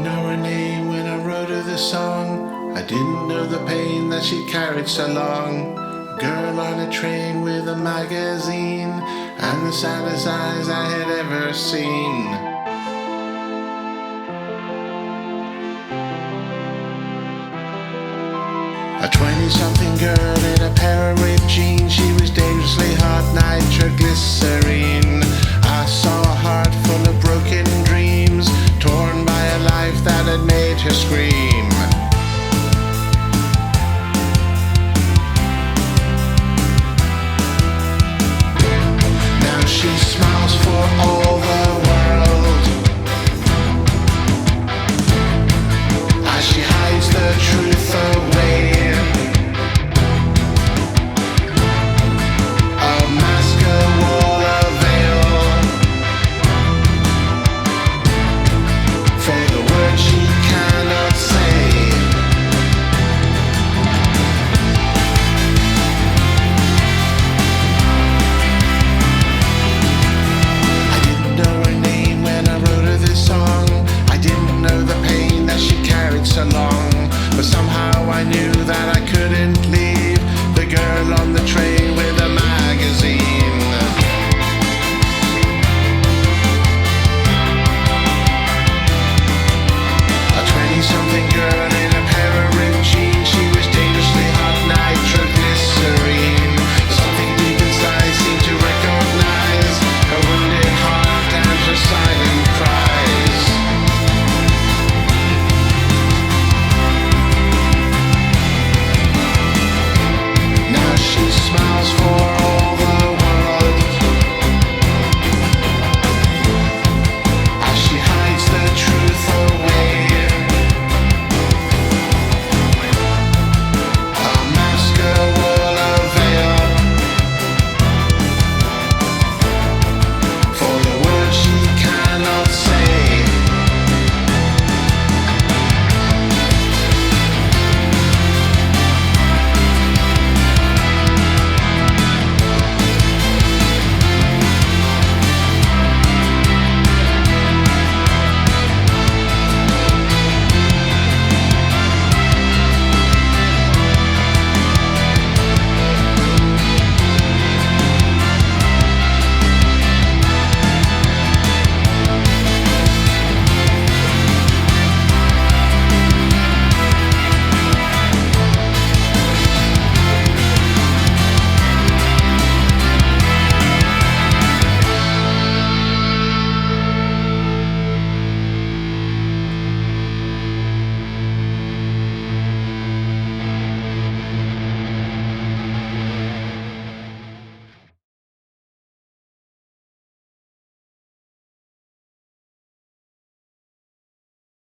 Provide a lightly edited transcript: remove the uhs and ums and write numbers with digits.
didn't know her name when I wrote her this song. I didn't know the pain that she carried so long. A girl on a train with a magazine, and the saddest eyes I had ever seen. A 20-something girl in a pair of ripped jeans. She was dangerously hot, nitroglycerine. I saw a heart full of broken dreams, torn by a life that had made her scream. Now she smiles for all the world as she hides the truth